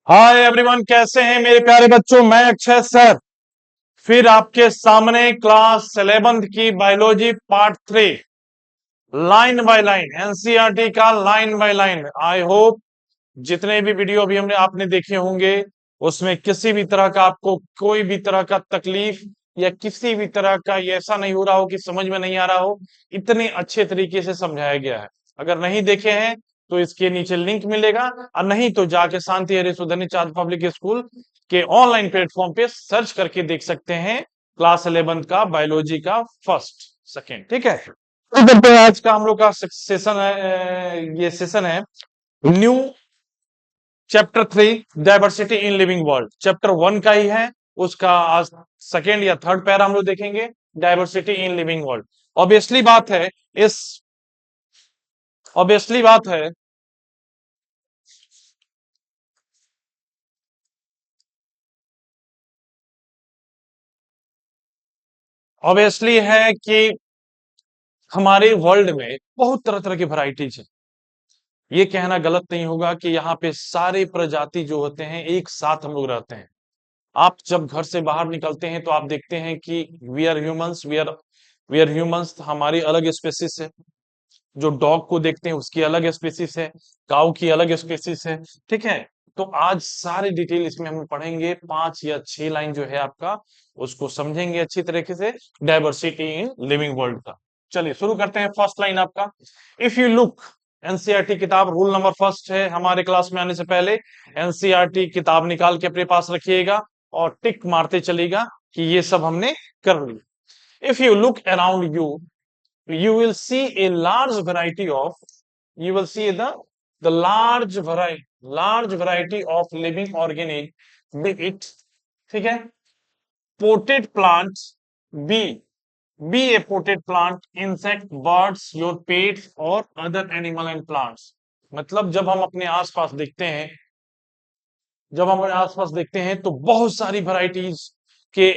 Hi everyone, कैसे हैं मेरे प्यारे बच्चों। मैं अक्षय सर फिर आपके सामने क्लास 11th की biology part 3 line by line NCERT का line by line. I hope जितने भी वीडियो अभी हमने आपने देखे होंगे उसमें किसी भी तरह का आपको कोई भी तरह का तकलीफ या किसी भी तरह का ये ऐसा नहीं हो रहा हो कि समझ में नहीं आ रहा हो। इतने अच्छे तरीके से समझाया गया है। अगर नहीं देखे हैं तो इसके नीचे लिंक मिलेगा, और नहीं तो जाके शांति हरिशोधनी चाँद पब्लिक स्कूल के ऑनलाइन प्लेटफॉर्म पे सर्च करके देख सकते हैं क्लास 11 का बायोलॉजी का फर्स्ट सेकेंड। ठीक है, तो करते हैं आज का हम लोग का सेशन है। ये सेशन है new chapter 3 diversity in living world. Chapter 1 का ही है, उसका आज सेकेंड या थर्ड पैरा हम लोग देखेंगे, diversity in living world. Obviously बात है इस ऑब्वियसली बात है ऑब्वियसली है कि हमारे वर्ल्ड में बहुत तरह तरह की वैरायटीज है। ये कहना गलत नहीं होगा कि यहाँ पे सारे प्रजाति जो होते हैं एक साथ हम लोग रहते हैं। आप जब घर से बाहर निकलते हैं तो आप देखते हैं कि वी आर ह्यूमंस, हमारी अलग स्पेसिस है। जो डॉग को देखते हैं उसकी अलग स्पेसिस है, काऊ की अलग स्पेसिस है। ठीक है, तो आज सारे डिटेल इसमें हम पढ़ेंगे। 5 या 6 लाइन जो है आपका उसको समझेंगे अच्छी तरीके से, डाइवर्सिटी इन लिविंग वर्ल्ड का। चलिए शुरू करते हैं। फर्स्ट लाइन आपका, इफ यू लुक, एनसीईआरटी किताब रूल नंबर फर्स्ट है। हमारे क्लास में आने से पहले एनसीईआरटी किताब निकाल के अपने पास रखिएगा और टिक मारते चलिएगा कि ये सब हमने कर लिया। If you look around you, you will see a large variety of you will see the large variety of living organism, be it, ठीक है, potted plants, be be a potted plant, insect, birds, your pets or other animal and plants। मतलब जब हम अपने आसपास देखते हैं तो बहुत सारी वैरायटीज के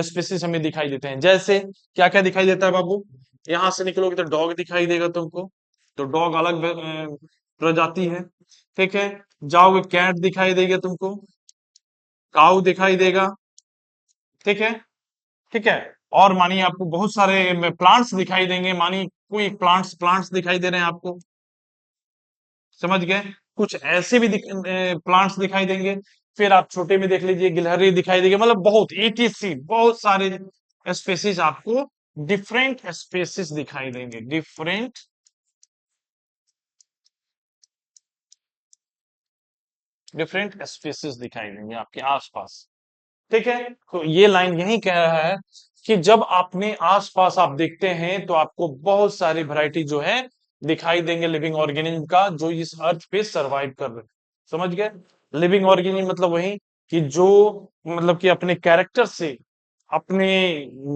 स्पीसीज हमें दिखाई देते हैं। जैसे क्या क्या दिखाई देता है बाबू, यहां से निकलोगे तो डॉग दिखाई देगा तुमको, तो डॉग अलग प्रजाति है। ठीक है, जाओगे कैट दिखाई देगा तुमको, काऊ दिखाई देगा। ठीक है, ठीक है, और मानिए आपको बहुत सारे प्लांट्स दिखाई देंगे। मानिए कोई प्लांट्स दिखाई दे रहे हैं आपको, समझ गए। कुछ ऐसे भी प्लांट्स दिखाई देंगे। फिर आप छोटे में देख लीजिए, गिलहरी दिखाई देगी। मतलब बहुत ईटीसी बहुत सारे स्पेसीज आपको, डिफरेंट स्पेसीज दिखाई देंगे, डिफरेंट स्पेसीज दिखाई देंगे आपके आसपास। ठीक है, तो ये लाइन यही कह रहा है कि जब अपने आसपास आप देखते हैं तो आपको बहुत सारी वैरायटी जो है दिखाई देंगे लिविंग ऑर्गेनिज्म का, जो इस अर्थ पे सरवाइव कर रहे हैं। समझ गए, लिविंग ऑर्गेनिज्म मतलब वही कि जो मतलब कि अपने कैरेक्टर से, अपने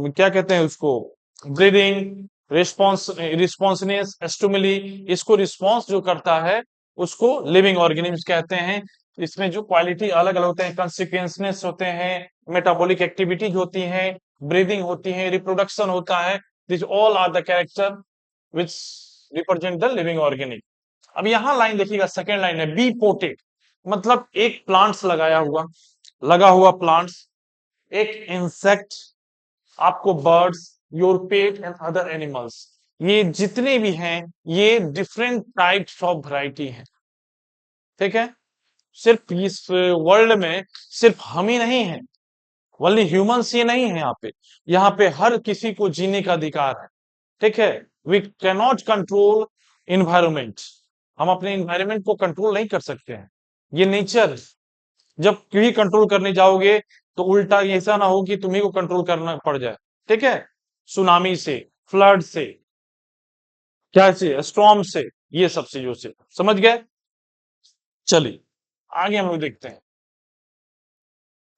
क्या कहते हैं उसको, ब्रीदिंग, रिस्पॉन्सनेस, स्टिमुली, इसको रिस्पॉन्स जो करता है उसको लिविंग ऑर्गेनिज्म कहते हैं। इसमें जो क्वालिटी अलग अलग होते हैं, कंसिक्वेंसनेस होते हैं, मेटाबॉलिक एक्टिविटीज होती हैं, ब्रीदिंग होती है, रिप्रोडक्शन होता है। This all are the character which represent the living organism. अब यहाँ लाइन देखिएगा, सेकेंड लाइन है बी पोटेड, मतलब एक प्लांट्स लगा हुआ प्लांट्स, एक इंसेक्ट, आपको birds, your pet and other animals. ये जितने भी हैं ये डिफरेंट टाइप्स ऑफ वैरायटी हैं। ठीक है, सिर्फ इस वर्ल्ड में सिर्फ हम ही नहीं हैं, ओनली ह्यूमंस ही नहीं है यहाँ पे हर किसी को जीने का अधिकार है। ठीक है, we can not control environment, हम अपने इन्वायरमेंट को कंट्रोल नहीं कर सकते हैं, ये नेचर। जब भी कंट्रोल करने जाओगे तो उल्टा ऐसा ना हो कि तुम्ही को कंट्रोल करना पड़ जाए। ठीक है, सुनामी से, फ्लड से, क्या से, स्टॉर्म से, ये सब चीजों से। समझ गए, चलिए आगे हम लोग देखते हैं।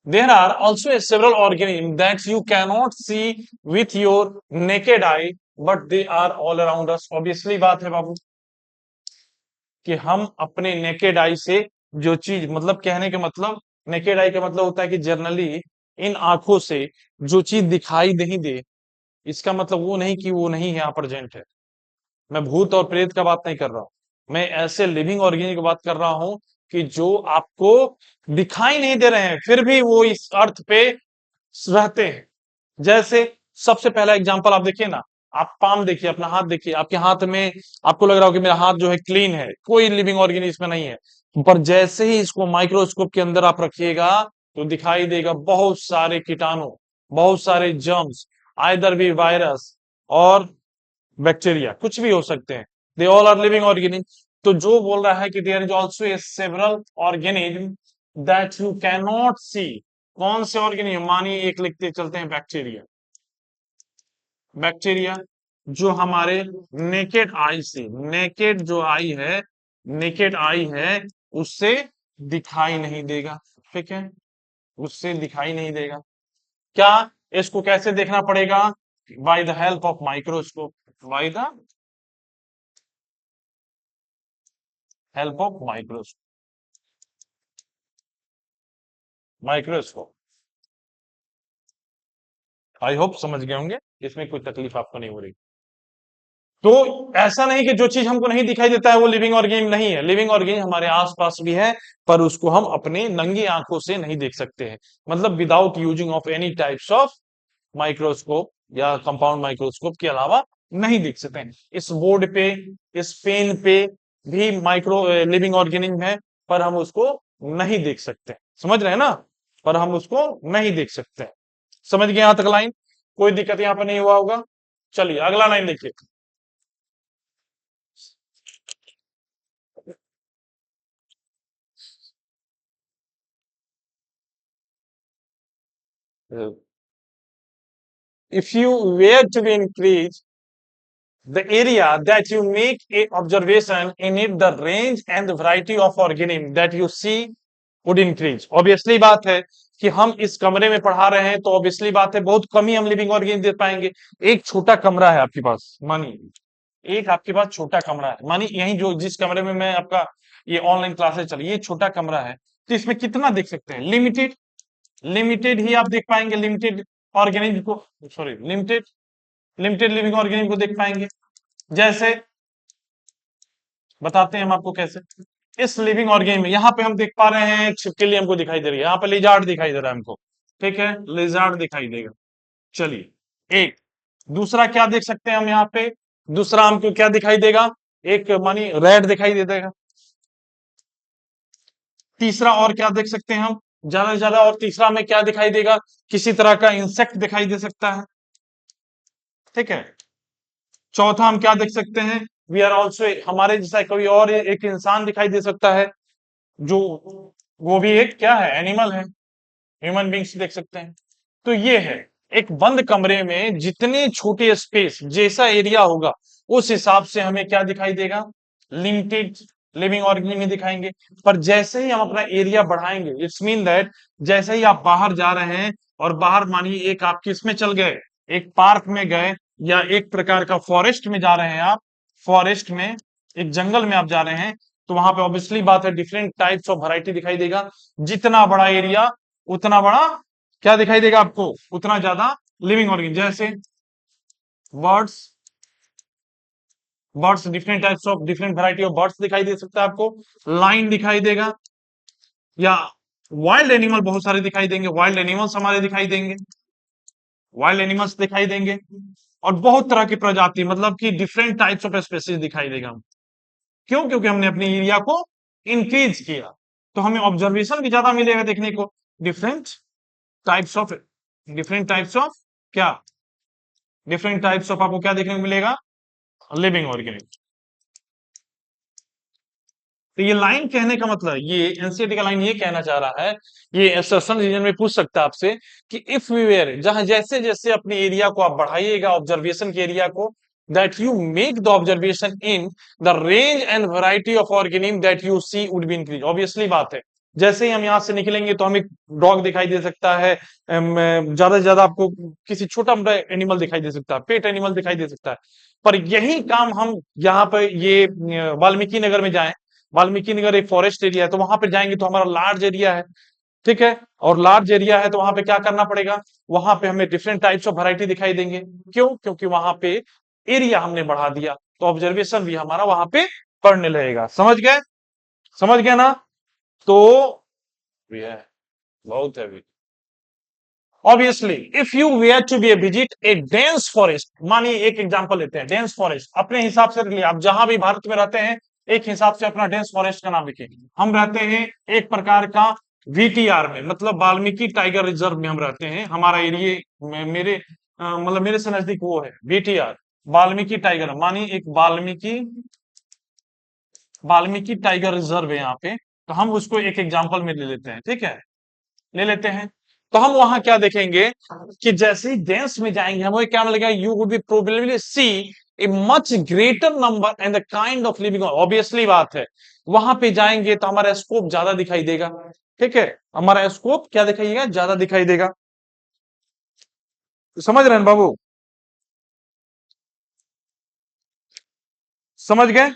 There are also several organisms that you cannot see with your naked eye, but they are all around us। Obviously बात है बाबू कि हम अपने नेकेड आई से जो चीज, मतलब कहने के मतलब, नेकेड आई का मतलब होता है कि जनरली इन आंखों से जो चीज दिखाई नहीं दे, इसका मतलब वो नहीं कि वो नहीं यहाँ प्रेजेंट है। मैं भूत और प्रेत का बात नहीं कर रहा हूँ, मैं ऐसे लिविंग ऑर्गेनिज्म की बात कर रहा हूँ कि जो आपको दिखाई नहीं दे रहे हैं फिर भी वो इस अर्थ पे रहते हैं। जैसे सबसे पहला एग्जांपल आप देखिए ना, आप पाम देखिए, अपना हाथ देखिए, आपके हाथ में आपको लग रहा हो कि मेरा हाथ जो है क्लीन है, कोई लिविंग ऑर्गेनिज्म नहीं है, पर जैसे ही इसको माइक्रोस्कोप के अंदर आप रखिएगा तो दिखाई देगा बहुत सारे कीटाणु, बहुत सारे जर्म्स, आइदर भी वायरस और बैक्टीरिया, कुछ भी हो सकते हैं। They all are living organism. तो जो बोल रहा है कि there is also a several organism that you can not see. कौन से ऑर्गेनिज्म? मानिए एक लिखते चलते हैं, बैक्टीरिया। बैक्टीरिया जो हमारे नेकेड आई से, नेकेड जो आई है, नेकेड आई है उससे दिखाई नहीं देगा। ठीक है, उससे दिखाई नहीं देगा। क्या? इसको कैसे देखना पड़ेगा? By the help of microscope. By the help of microscope. Microscope. I hope समझ गए होंगे, इसमें कोई तकलीफ आपको नहीं हो रही। तो ऐसा नहीं कि जो चीज हमको नहीं दिखाई देता है वो लिविंग ऑर्गेनिज्म नहीं है, लिविंग ऑर्गेनिज्म हमारे आसपास भी है, पर उसको हम अपने नंगी आंखों से नहीं देख सकते हैं। मतलब without using of any types of microscope या कंपाउंड माइक्रोस्कोप के अलावा नहीं देख सकते हैं। इस बोर्ड पे, इस पेन पे भी माइक्रो लिविंग ऑर्गेनिज्म है, पर हम उसको नहीं देख सकते। समझ रहे हैं ना? पर हम उसको नहीं देख सकते। समझ गए यहां तक लाइन? कोई दिक्कत यहां पर नहीं हुआ होगा? चलिए अगला लाइन देखिए। If you were to be increase the area that you make a observation in it, the range and the variety of organism that you see would increase. Obviously बात है कि हम इस कमरे में पढ़ा रहे हैं, तो ऑब्वियसली बात है बहुत कम ही हम लिविंग ऑर्गेनिज्म देख पाएंगे। एक छोटा कमरा है आपके पास, मानिए एक आपके पास छोटा कमरा है, मानिए यही जो जिस कमरे में मैं आपका ये ऑनलाइन क्लासेस चल रही है, ये छोटा कमरा है, तो इसमें कितना देख सकते हैं? लिमिटेड। लिमिटेड ही आप देख पाएंगे, लिमिटेड ऑर्गेनिज्म को, sorry limited, limited living organism को देख पाएंगे। जैसे बताते हैं हम आपको कैसे। इस लिविंग ऑर्गेनिज्म में यहाँ पे हम देख पा रहे हैं, एक छिपकली हमको दिखाई दे रही है, यहाँ पे लिजार्ड दिखाई दे रहा है हमको। ठीक है, लिजार्ड दिखाई देगा। चलिए, एक दूसरा क्या देख सकते हैं हम यहाँ पे? दूसरा हमको क्या दिखाई देगा? एक मानी रेड दिखाई दे देगा। तीसरा और क्या देख सकते हैं हम ज्यादा से ज्यादा? और तीसरा में क्या दिखाई देगा? किसी तरह का इंसेक्ट दिखाई दे सकता है। ठीक है, चौथा हम क्या देख सकते हैं? वी आर ऑल्सो, हमारे जैसा कोई और एक इंसान दिखाई दे सकता है, जो वो भी एक क्या है? एनिमल है। ह्यूमन बींग्स देख सकते हैं। तो ये है, एक बंद कमरे में जितने छोटे स्पेस जैसा एरिया होगा उस हिसाब से हमें क्या दिखाई देगा? लिमिटेड लिविंग ऑर्गेनिज्म दिखाएंगे। पर जैसे ही हम अपना एरिया बढ़ाएंगे, इट्स मीन दैट जैसे ही आप बाहर जा रहे हैं, और बाहर मानिए एक आप किसमें चल गए, एक पार्क में गए, या एक प्रकार का फॉरेस्ट में जा रहे हैं आप, फॉरेस्ट में, एक जंगल में आप जा रहे हैं, तो वहां पे ऑब्वियसली बात है डिफरेंट टाइप्स ऑफ वैरायटी दिखाई देगा। जितना बड़ा एरिया उतना बड़ा क्या दिखाई देगा आपको? उतना ज्यादा लिविंग ऑर्गेनिज्म। जैसे birds, birds different types of, different variety of birds दिखाई दे सकता है आपको। लाइन दिखाई देगा, या वाइल्ड एनिमल बहुत सारे दिखाई देंगे, वाइल्ड एनिमल्स हमारे दिखाई देंगे, वाइल्ड एनिमल्स दिखाई देंगे, और बहुत तरह की प्रजाति, मतलब कि डिफरेंट टाइप्स ऑफ स्पेसीज दिखाई देगा। क्यों? क्योंकि हमने अपने एरिया को इंक्रीज किया, तो हमें ऑब्जर्वेशन भी ज्यादा मिलेगा देखने को। Different types of, different types of क्या? डिफरेंट टाइप्स ऑफ आपको क्या देखने को मिलेगा? Living organism. तो ये लाइन कहने का मतलब, ये एनसीईआरटी का लाइन ये कहना चाह रहा है, ये असर्शन रीजन में पूछ सकता है आपसे कि इफ वी वेयर, जहां जैसे जैसे अपने एरिया को आप बढ़ाइएगा, ऑब्जर्वेशन के एरिया को, that you make the observation in the range and variety of organism that you see would be increase. Obviously बात है, जैसे ही हम यहाँ से निकलेंगे तो हमें डॉग दिखाई दे सकता है, ज्यादा से ज्यादा आपको किसी छोटा मोटा एनिमल दिखाई दे सकता है, पेट एनिमल दिखाई दे सकता है। पर यही काम हम यहाँ पे ये वाल्मीकि नगर में जाएं, वाल्मीकि नगर एक फॉरेस्ट एरिया है, तो वहां पे जाएंगे तो हमारा लार्ज एरिया है। ठीक है, और लार्ज एरिया है तो वहां पे क्या करना पड़ेगा? वहां पे हमें डिफरेंट टाइप्स ऑफ वैरायटी दिखाई देंगे। क्यों? क्योंकि वहां पे एरिया हमने बढ़ा दिया, तो ऑब्जर्वेशन भी हमारा वहां पे बढ़ने लगेगा। समझ गए? समझ गए ना? तो ये है, बहुत है। Obviously if you were to be a visit a dense forest, मानिए एक एग्जांपल लेते हैं, डेंस फॉरेस्ट अपने हिसाब से लिए, आप जहां भी भारत में रहते हैं एक हिसाब से अपना डेंस फॉरेस्ट का नाम लिखिए। हम रहते हैं एक प्रकार का वीटीआर में, मतलब वाल्मीकि टाइगर रिजर्व में हम रहते हैं, हमारा एरिया मेरे मतलब मेरे से नजदीक वो है वीटीआर, वाल्मीकि टाइगर, मानिए एक वाल्मीकि वाल्मीकि टाइगर रिजर्व है यहाँ पे, तो हम उसको एक एग्जांपल में ले लेते हैं, ठीक है, ले लेते हैं। तो हम वहां क्या देखेंगे कि जैसे ही डेंस में जाएंगे हमें क्या मिलेगा, you would be probably see a much greater number and the kind of living, obviously बात है, वहां पे जाएंगे तो हमारा स्कोप ज्यादा दिखाई देगा, ठीक है, हमारा स्कोप क्या दिखाइएगा, ज्यादा दिखाई देगा। तो समझ रहे हैं बाबू, समझ गए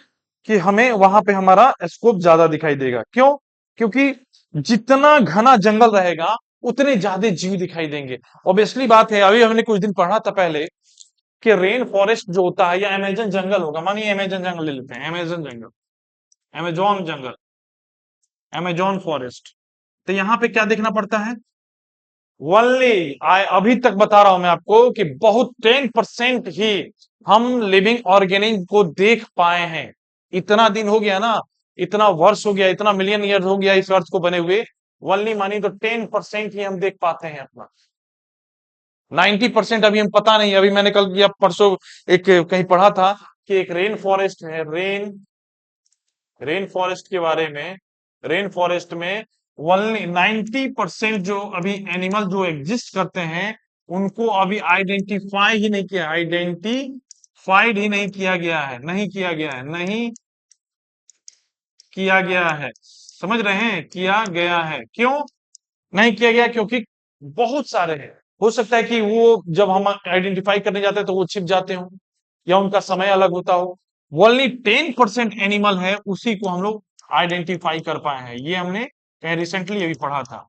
कि हमें वहां पे हमारा स्कोप ज्यादा दिखाई देगा, क्यों, क्योंकि जितना घना जंगल रहेगा उतने ज्यादा जीव दिखाई देंगे। ऑब्वियसली बात है, अभी हमने कुछ दिन पढ़ा था पहले कि रेन फॉरेस्ट जो होता है या अमेजन जंगल होगा, मानिए अमेजन जंगल ले लेते हैं, अमेजन जंगल, अमेजोन जंगल, अमेजोन फॉरेस्ट, तो यहाँ पे क्या देखना पड़ता है, ओनली आई अभी तक बता रहा हूं मैं आपको कि बहुत 10% ही हम लिविंग ऑर्गेनिज्म को देख पाए हैं। इतना दिन हो गया ना, इतना वर्ष हो गया, इतना मिलियन ईयर हो गया इस अर्थ को बने हुए, ओनली मानी तो 10% ही हम देख पाते हैं अपना, 90% अभी हम पता नहीं। अभी मैंने कल या परसों एक कहीं पढ़ा था कि एक रेन फॉरेस्ट है, रेन फॉरेस्ट के बारे में, रेन फॉरेस्ट में ओनली 90% जो अभी एनिमल जो एग्जिस्ट करते हैं उनको अभी आइडेंटिफाई ही नहीं किया, आइडेंटिफाइड ही नहीं किया गया है, नहीं किया गया है, नहीं किया गया है, समझ रहे हैं, किया गया है, क्यों नहीं किया गया, क्योंकि बहुत सारे हैं, हो सकता है कि वो जब हम आइडेंटिफाई करने जाते हैं तो वो छिप जाते हो या उनका समय अलग होता हो। ओनली 10% एनिमल है उसी को हम लोग आइडेंटिफाई कर पाए हैं, ये हमने कहीं रिसेंटली अभी पढ़ा था।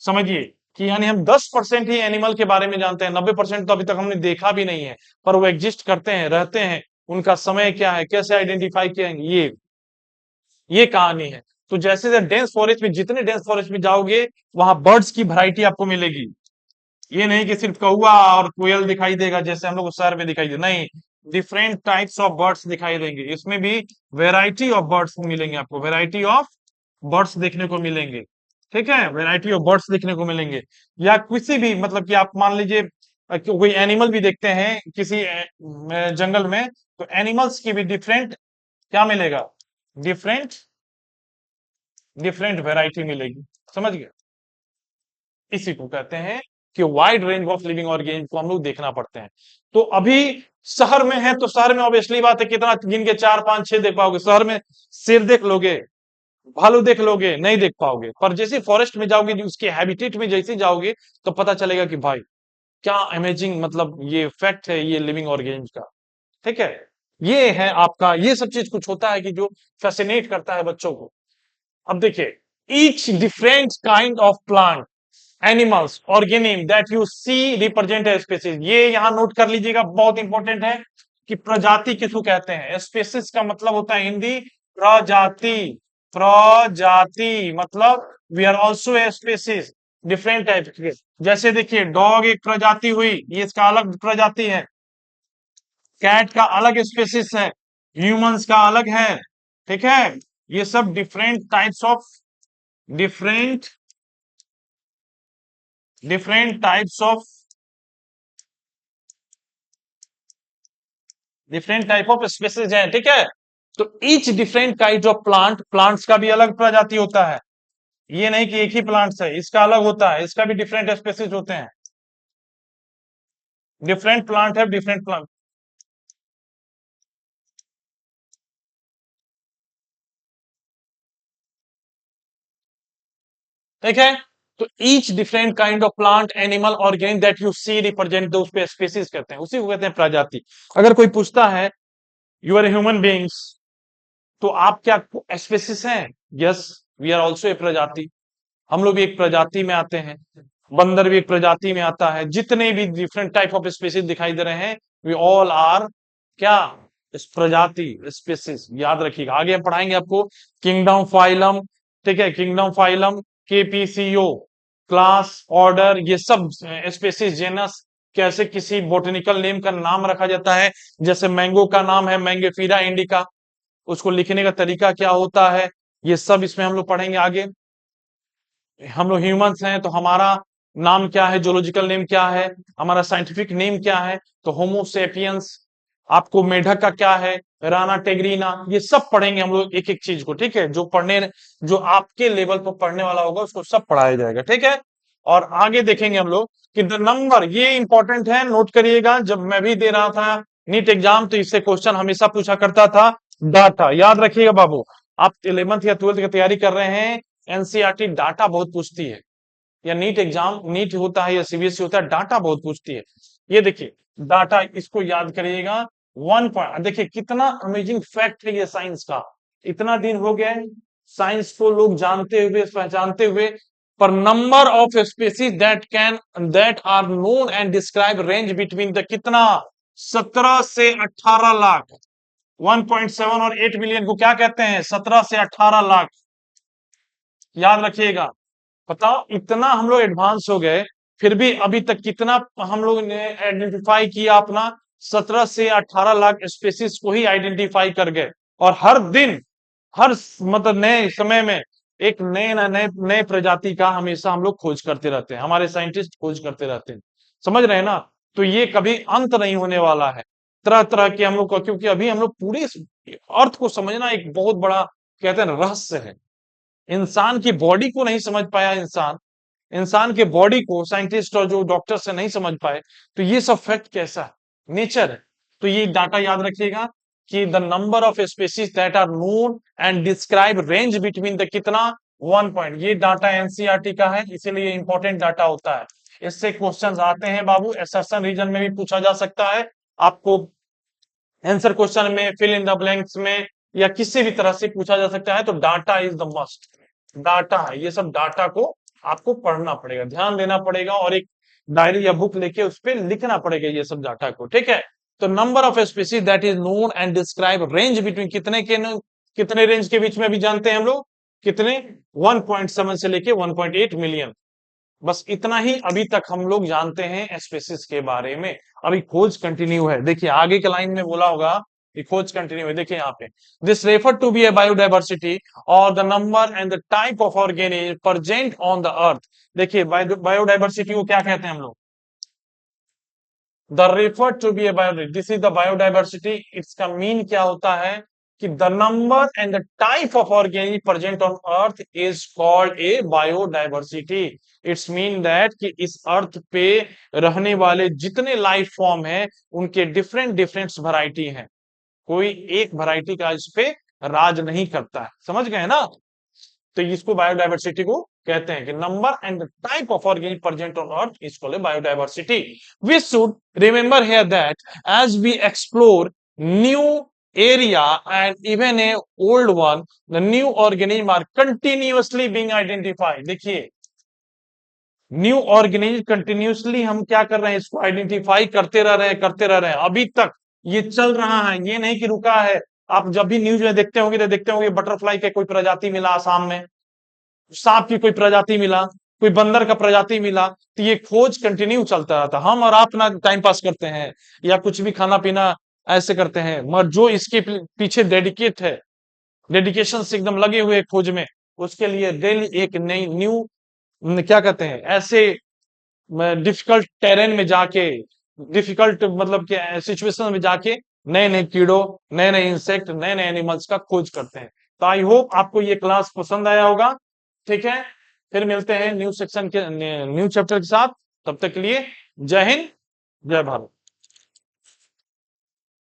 समझिए कि यानी हम 10% ही एनिमल के बारे में जानते हैं, 90% तो अभी तक हमने देखा भी नहीं है, पर वो एग्जिस्ट करते हैं, रहते हैं, उनका समय क्या है, कैसे आइडेंटिफाई किएंगे, ये कहानी है। तो जैसे जैसे डेंस फॉरेस्ट में, जितने डेंस फॉरेस्ट में जाओगे वहां बर्ड्स की वैरायटी आपको मिलेगी, ये नहीं कि सिर्फ कौवा और कोयल दिखाई देगा जैसे हम लोग शहर में दिखाई दे, नहीं, डिफरेंट टाइप्स ऑफ बर्ड्स दिखाई देंगे, इसमें भी वैरायटी ऑफ बर्ड्स मिलेंगे आपको, वैरायटी ऑफ बर्ड्स देखने को मिलेंगे, ठीक है, वैरायटी ऑफ बर्ड्स देखने को मिलेंगे। या किसी भी मतलब कि आप मान लीजिए कोई एनिमल भी देखते हैं किसी जंगल में, तो एनिमल्स की भी डिफरेंट क्या मिलेगा, डिफरेंट डिफरेंट वैरायटी मिलेगी, समझ गए, इसी को कहते हैं कि wide range of living organism को हम लोग देखना पड़ते हैं। तो अभी शहर में है तो शहर में ऑब्वियसली बात है कितना गिन के 4 5 6 देख पाओगे, शहर में शेर देख लोगे, भालू देख लोगे, नहीं देख पाओगे, पर जैसे फॉरेस्ट में जाओगे उसके हैबिटेट में जैसे जाओगे तो पता चलेगा कि भाई क्या अमेजिंग, मतलब ये फैक्ट है ये लिविंग ऑर्गेनिज्म का, ठीक है। ये है आपका, ये सब चीज कुछ होता है कि जो फैसिनेट करता है बच्चों को। अब देखिए, each different kind of plant animals organism that you see represent a species, ये यहां नोट कर लीजिएगा, बहुत इंपॉर्टेंट है कि प्रजाति किसको कहते हैं, स्पीसीज का मतलब होता है हिंदी प्रजाति, प्रजाति मतलब we are also a species, different type के। जैसे देखिए डॉग एक प्रजाति हुई, ये इसका अलग प्रजाति है, कैट का अलग स्पीसीज है, ह्यूमंस का अलग है, ठीक है, ये सब different types of, different different types of, different type of species हैं, ठीक है। तो each different kind of plant, plants का भी अलग प्रजाति होता है, ये नहीं कि एक ही प्लांट्स है, इसका अलग होता है, इसका भी डिफरेंट स्पीसीज होते हैं, डिफरेंट प्लांट है, डिफरेंट प्लांट, ठीक है। तो each different kind of plant animal organism that you see represent, दो पे स्पीसीज कहते हैं, उसी को कहते हैं प्रजाति। अगर कोई पूछता है यू आर ह्यूमन बींग्स, तो आप क्या स्पीसीज हैं, yes we are also a प्रजाति, हम लोग भी एक प्रजाति में आते हैं, बंदर भी एक प्रजाति में आता है, जितने भी डिफरेंट टाइप ऑफ स्पीसीज दिखाई दे रहे हैं वी ऑल आर क्या, इस प्रजाति, स्पीसीज, याद रखिएगा, आगे हम पढ़ाएंगे आपको किंगडम, फाइलम, ठीक है, किंगडम, फाइलम, केपीसीओ, क्लास, ऑर्डर, ये सब स्पेसीज, जेनस, कैसे किसी बोटेनिकल नेम का नाम रखा जाता है, जैसे मैंगो का नाम है मैंगोफिरा इंडिका, उसको लिखने का तरीका क्या होता है, ये सब इसमें हम लोग पढ़ेंगे आगे। हम लोग ह्यूमंस हैं तो हमारा नाम क्या है, जोलॉजिकल नेम क्या है, हमारा साइंटिफिक नेम क्या है, तो होमोसेपियंस। आपको मेढक का क्या है, राना टेग्रीना, ये सब पढ़ेंगे हम लोग एक एक चीज को, ठीक है, जो आपके लेवल पर पढ़ने वाला होगा उसको सब पढ़ाया जाएगा, ठीक है। और आगे देखेंगे हम लोग कि द नंबर, ये इंपॉर्टेंट है, नोट करिएगा, जब मैं भी दे रहा था नीट एग्जाम तो इससे क्वेश्चन हमेशा पूछा करता था, डाटा याद रखिएगा बाबू। आप 11th या 12th की तैयारी कर रहे हैं, एनसीईआरटी डाटा बहुत पूछती है, या नीट एग्जाम, नीट होता है या सीबीएसई होता है, डाटा बहुत पूछती है। ये देखिए डाटा, इसको याद करिएगा। 1 पॉइंट, देखिए कितना अमेजिंग फैक्ट है ये साइंस का। इतना दिन हो गया है साइंस को लोग जानते हुए, पहचानते हुए, पर number of species that are known and describe range between the कितना, 17 से 18 लाख। 1.7 और 8 मिलियन को क्या कहते हैं, 17 से 18 लाख, याद रखिएगा। बताओ इतना हम लोग एडवांस हो गए, फिर भी अभी तक कितना हम लोग ने आइडेंटिफाई किया अपना, 17 से 18 लाख स्पेसीज को ही आइडेंटिफाई कर गए। और हर दिन, मतलब नए समय में एक नए नए नए प्रजाति का हमेशा हम लोग खोज करते रहते हैं, हमारे साइंटिस्ट खोज करते रहते हैं, समझ रहे हैं ना। तो ये कभी अंत नहीं होने वाला है, तरह तरह के हम लोग को, क्योंकि अभी हम लोग पूरे अर्थ को समझना एक बहुत बड़ा, कहते हैं ना, रहस्य है। इंसान की बॉडी को नहीं समझ पाया इंसान, इंसान के बॉडी को साइंटिस्ट और जो डॉक्टर से नहीं समझ पाए, तो ये सब फैक्ट कैसा है, नेचर है। तो ये डाटा याद रखिएगा कि the number of species that are known and describe range between the कितना, 1 पॉइंट। ये डाटा एनसीईआरटी का है, इसीलिए इंपॉर्टेंट डाटा होता है। इससे क्वेश्चंस आते हैं बाबू, असर्शन रीजन में भी पूछा जा सकता है आपको, आंसर क्वेश्चन में, फिल इन द ब्लैंक्स में, या किसी भी तरह से पूछा जा सकता है। तो data is the must, data है, ये सब डाटा को आपको पढ़ना पड़ेगा, ध्यान देना पड़ेगा, और एक डायरी या बुक लेके उस पर लिखना पड़ेगा ये सब डाटा को, ठीक है। तो number of species that is known and describe range between, कितने रेंज के बीच में भी जानते हैं हम लोग, कितने, 1.7 से लेके 1.8 मिलियन। बस इतना ही अभी तक हम लोग जानते हैं स्पेसिस के बारे में। अभी खोज कंटिन्यू है, देखिए आगे के लाइन में बोला होगा कि खोज कंटिन्यू है, देखिए यहाँ पे, this refer to be a biodiversity और the number and the type of organism present on the earth. देखिए बायोडाइवर्सिटी को क्या कहते हैं हम लोग, the refer to be a bio, this is the biodiversity. इसका मीन क्या होता है कि the number and the type of organism present on earth is called a biodiversity. It's mean that कि इस अर्थ पे रहने वाले जितने लाइफ फॉर्म हैं उनके डिफरेंट डिफरेंट वैरायटी हैं, कोई एक वैरायटी का इस पे राज नहीं करता है, समझ गए ना। तो इसको बायोडाइवर्सिटी को कहते हैं कि number and type of organism present on earth is called biodiversity. We should remember here that as we explore new area and even a old one, the new organism are continuously being identified। देखिए new organism continuously हम क्या कर रहे हैं, इसको identify करते रह रहे हैं, करते रह रहे हैं, अभी तक ये चल रहा है, ये नहीं कि रुका है। आप जब भी न्यूज में देखते होंगे तो देखते होंगे बटरफ्लाई के कोई प्रजाति मिला आसाम में, सांप की कोई प्रजाति मिला, कोई बंदर का प्रजाति मिला, तो ये खोज कंटिन्यू चलता रहता। हम और आप ना टाइम पास करते हैं या कुछ भी खाना पीना ऐसे करते हैं, मगर जो इसके पीछे डेडिकेट है, डेडिकेशन से एकदम लगे हुए खोज में, उसके लिए डेली एक नई न्यू, क्या कहते हैं, ऐसे डिफिकल्ट टेरेन में जाके, डिफिकल्ट मतलब कि सिचुएशन में जाके नए नए कीड़ों, नए नए इंसेक्ट, नए नए एनिमल्स का खोज करते हैं। तो आई होप आपको ये क्लास पसंद आया होगा, ठीक है। फिर मिलते हैं न्यू सेक्शन के न्यू चैप्टर के साथ, तब तक के लिए जय हिंद, जय भारत।